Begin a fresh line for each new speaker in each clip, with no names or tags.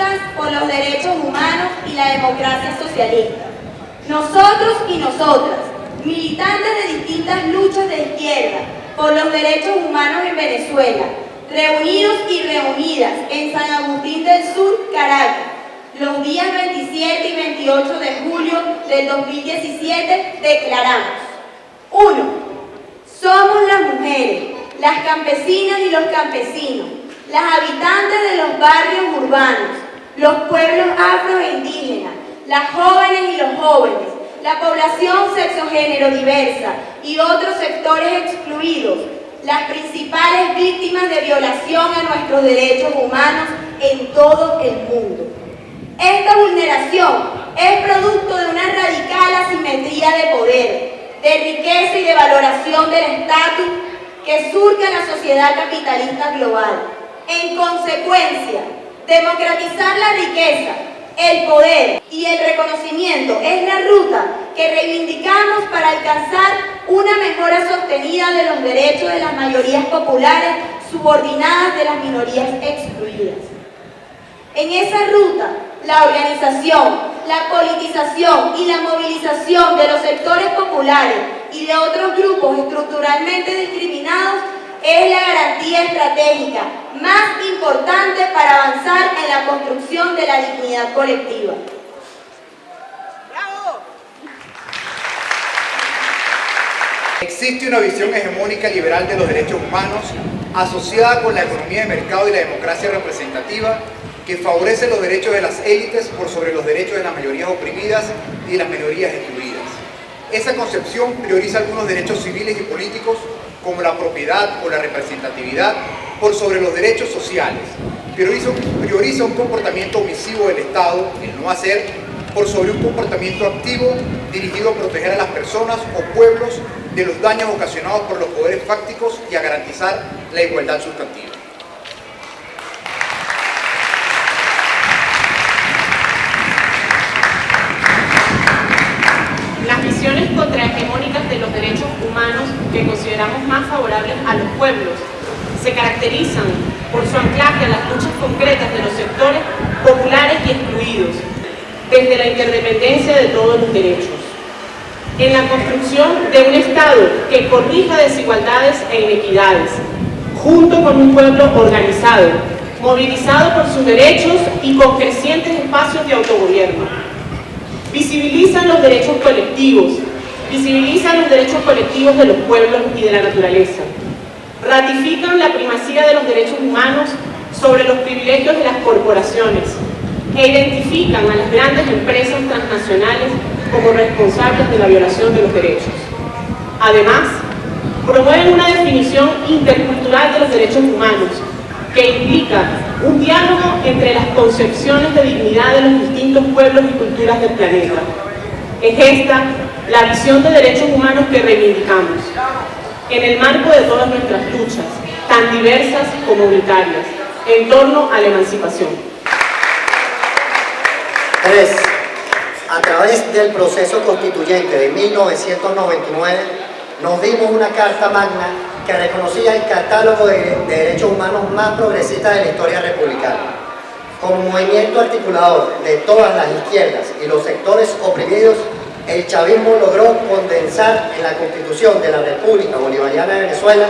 luchas por los derechos humanos y la democracia socialista. Nosotros y nosotras, militantes de distintas luchas de izquierda por los derechos humanos en Venezuela, reunidos y reunidas en San Agustín del Sur, Caracas, los días 27 y 28 de julio del 2017, declaramos: 1. Somos las mujeres, las campesinas y los campesinos, las habitantes de los barrios urbanos, los pueblos afro e indígenas, las jóvenes y los jóvenes, la población sexogénero diversa y otros sectores excluidos, las principales víctimas de violación a nuestros derechos humanos en todo el mundo. Esta vulneración es producto de una radical asimetría de poder, de riqueza y de valoración del estatus que surca la sociedad capitalista global. En consecuencia, democratizar la riqueza, el poder y el reconocimiento es la ruta que reivindicamos para alcanzar una mejora sostenida de los derechos de las mayorías populares subordinadas de las minorías excluidas. En esa ruta, la organización, la politización y la movilización de los sectores populares y de otros grupos estructuralmente discriminados es la garantía estratégica más importante para avanzar en la construcción de la dignidad colectiva.
¡Bravo!
Existe una visión hegemónica liberal de los derechos humanos asociada con la economía de mercado y la democracia representativa que favorece los derechos de las élites por sobre los derechos de las mayorías oprimidas y de las minorías excluidas. Esa concepción prioriza algunos derechos civiles y políticos como la propiedad o la representatividad por sobre los derechos sociales. Prioriza un comportamiento omisivo del Estado, el no hacer, por sobre un comportamiento activo dirigido a proteger a las personas o pueblos de los daños ocasionados por los poderes fácticos y a garantizar la igualdad sustantiva.
Las visiones contrahegemónicas de los derechos humanos que consideramos más favorables a los pueblos se caracterizan por su anclaje a las luchas concretas de los sectores populares y excluidos, desde la interdependencia de todos los derechos, en la construcción de un Estado que corrija desigualdades e inequidades, junto con un pueblo organizado, movilizado por sus derechos y con crecientes espacios de autogobierno. Visibilizan los derechos colectivos de los pueblos y de la naturaleza. Ratifican la primacía de los derechos humanos sobre los privilegios de las corporaciones e identifican a las grandes empresas transnacionales como responsables de la violación de los derechos. Además, promueven una definición intercultural de los derechos humanos que implica un diálogo entre las concepciones de dignidad de los distintos pueblos y culturas del planeta. Es esta la visión de derechos humanos que reivindicamos, en el marco de todas nuestras luchas, tan diversas como unitarias, en torno a la emancipación.
3. A través del proceso constituyente de 1999, nos dimos una Carta Magna que reconocía el catálogo de derechos humanos más progresista de la historia republicana. Como movimiento articulador de todas las izquierdas y los sectores oprimidos, el chavismo logró condensar en la Constitución de la República Bolivariana de Venezuela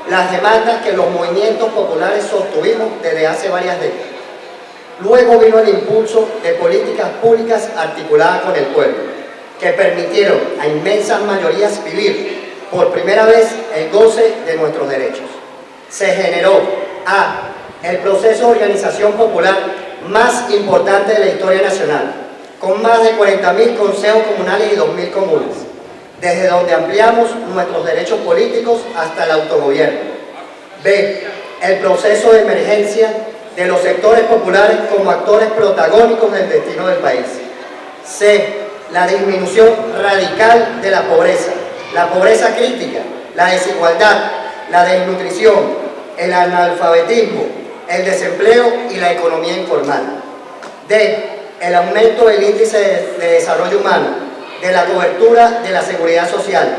las demandas que los movimientos populares sostuvimos desde hace varias décadas. Luego vino el impulso de políticas públicas articuladas con el pueblo, que permitieron a inmensas mayorías vivir por primera vez el goce de nuestros derechos. Se generó el proceso de organización popular más importante de la historia nacional, con más de 40.000 consejos comunales y 2.000 comunas, desde donde ampliamos nuestros derechos políticos hasta el autogobierno. B. El proceso de emergencia de los sectores populares como actores protagónicos del destino del país. C. La disminución radical de la pobreza crítica, la desigualdad, la desnutrición, el analfabetismo, el desempleo y la economía informal. D. El aumento del índice de desarrollo humano, de la cobertura de la seguridad social,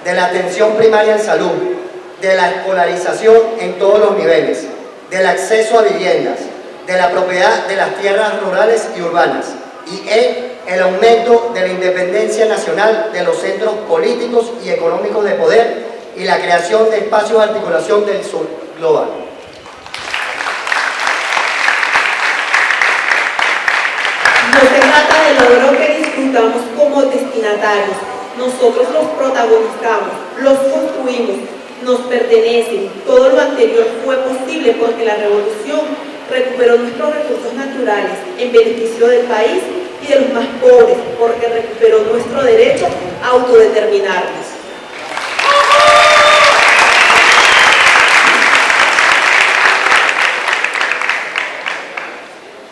de la atención primaria en salud, de la escolarización en todos los niveles, del acceso a viviendas, de la propiedad de las tierras rurales y urbanas, y el aumento de la independencia nacional de los centros políticos y económicos de poder y la creación de espacios de articulación del sur global.
No se trata del logro que disfrutamos como destinatarios. Nosotros los protagonizamos, los construimos, nos pertenecen. Todo lo anterior fue posible porque la revolución recuperó nuestros recursos naturales en beneficio del país y de los más pobres, porque recuperó nuestro derecho a autodeterminarnos.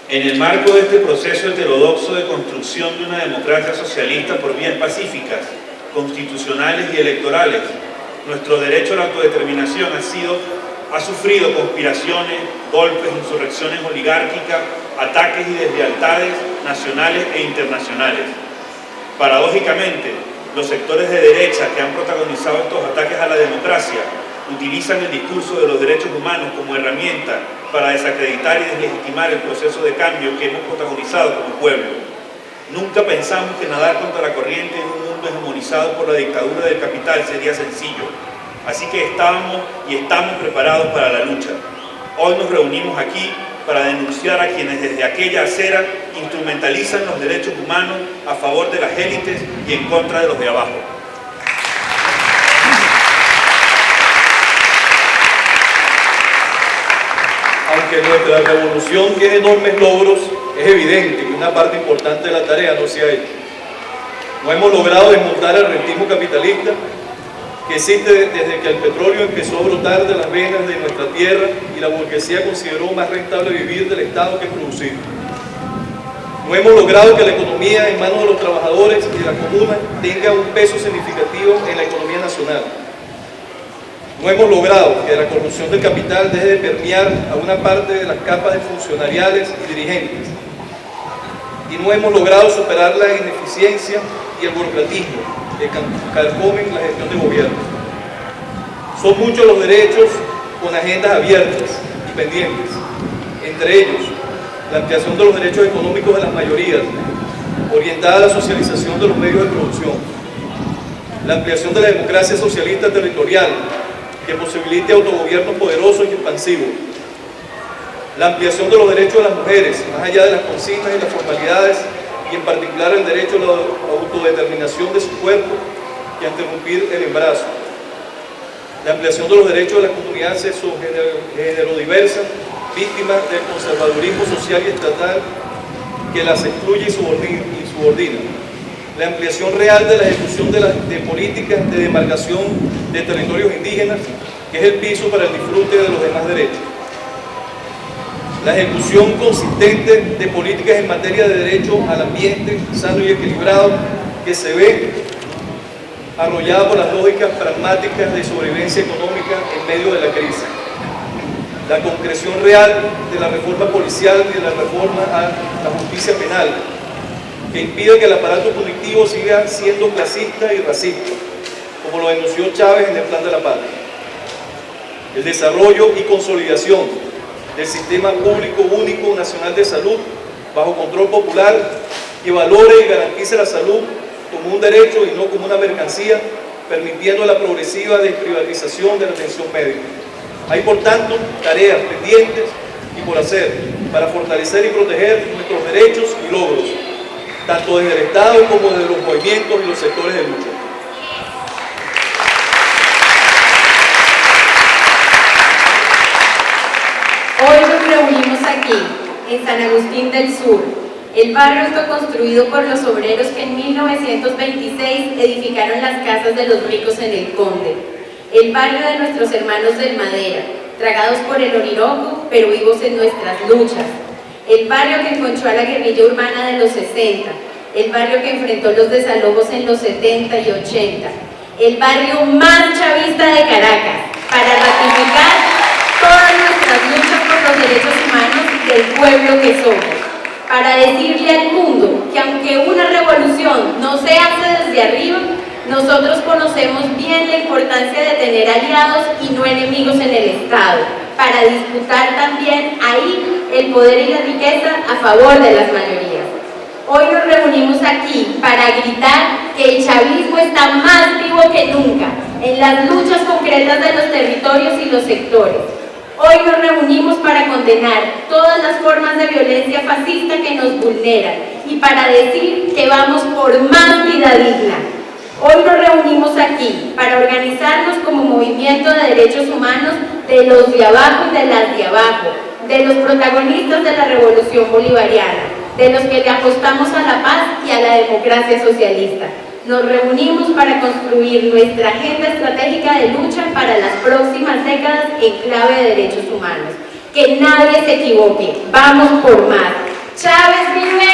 En el marco de este proceso heterodoxo de construcción de una democracia socialista por vías pacíficas, constitucionales y electorales, nuestro derecho a la autodeterminación ha sufrido conspiraciones, golpes, insurrecciones oligárquicas, ataques y deslealtades nacionales e internacionales. Paradójicamente, los sectores de derecha que han protagonizado estos ataques a la democracia utilizan el discurso de los derechos humanos como herramienta para desacreditar y deslegitimar el proceso de cambio que hemos protagonizado como pueblo. Nunca pensamos que nadar contra la corriente en un mundo hegemonizado por la dictadura del capital sería sencillo. Así que estábamos y estamos preparados para la lucha. Hoy nos reunimos aquí para denunciar a quienes desde aquella acera instrumentalizan los derechos humanos a favor de las élites y en contra de los de abajo.
Aunque nuestra revolución tiene enormes logros, es evidente que una parte importante de la tarea no se ha hecho. No hemos logrado desmontar el rentismo capitalista que existe desde que el petróleo empezó a brotar de las venas de nuestra tierra y la burguesía consideró más rentable vivir del Estado que producir. No hemos logrado que la economía en manos de los trabajadores y de la comuna tenga un peso significativo en la economía nacional. No hemos logrado que la corrupción del capital deje de permear a una parte de las capas de funcionariales y dirigentes. Y no hemos logrado superar la ineficiencia y el burocratismo que carcomen la gestión de gobierno. Son muchos los derechos con agendas abiertas y pendientes, entre ellos la ampliación de los derechos económicos de las mayorías, orientada a la socialización de los medios de producción, la ampliación de la democracia socialista territorial, que posibilite autogobiernos poderosos y expansivos, la ampliación de los derechos de las mujeres, más allá de las consignas y las formalidades, y en particular el derecho a la autodeterminación de su cuerpo y a interrumpir el embarazo, la ampliación de los derechos de la comunidad sexo-género-diversa, víctimas del conservadurismo social y estatal que las excluye y subordina, la ampliación real de la ejecución de políticas de demarcación de territorios indígenas, que es el piso para el disfrute de los demás derechos, la ejecución consistente de políticas en materia de derecho al ambiente sano y equilibrado, que se ve arrollada por las lógicas pragmáticas de sobrevivencia económica en medio de la crisis, la concreción real de la reforma policial y de la reforma a la justicia penal, que impide que el aparato punitivo siga siendo clasista y racista, como lo denunció Chávez en el Plan de la Patria. El desarrollo y consolidación del Sistema Público Único Nacional de Salud, bajo control popular, que valore y garantice la salud como un derecho y no como una mercancía, permitiendo la progresiva desprivatización de la atención médica. Hay, por tanto, tareas pendientes y por hacer para fortalecer y proteger nuestros derechos y logros, tanto desde el Estado como desde los movimientos y los sectores de lucha.
Hoy nos reunimos aquí, en San Agustín del Sur, el barrio autoconstruido por los obreros que en 1926 edificaron las casas de los ricos en el Conde, el barrio de nuestros hermanos del Madera, tragados por el Orinoco, pero vivos en nuestras luchas, el barrio que encontró a la guerrilla urbana de los 60, el barrio que enfrentó los desalojos en los 70 y 80, el barrio más chavista de Caracas, para ratificar todas nuestras luchas por los derechos humanos del pueblo que somos, para decirle al mundo que aunque una revolución no se hace desde arriba, nosotros conocemos bien la importancia de tener aliados y no enemigos en el Estado, para disputar también ahí el poder y la riqueza a favor de las mayorías. Hoy nos reunimos aquí para gritar que el chavismo está más vivo que nunca en las luchas concretas de los territorios y los sectores. Hoy nos reunimos para condenar todas las formas de violencia fascista que nos vulneran y para decir que vamos por más vida digna. Hoy nos reunimos aquí para organizarnos como movimiento de derechos humanos de los de abajo y de las de abajo, de los protagonistas de la revolución bolivariana, de los que le apostamos a la paz y a la democracia socialista. Nos reunimos para construir nuestra agenda estratégica de lucha para las próximas décadas en clave de derechos humanos. Que nadie se equivoque, vamos por más. Chávez vive,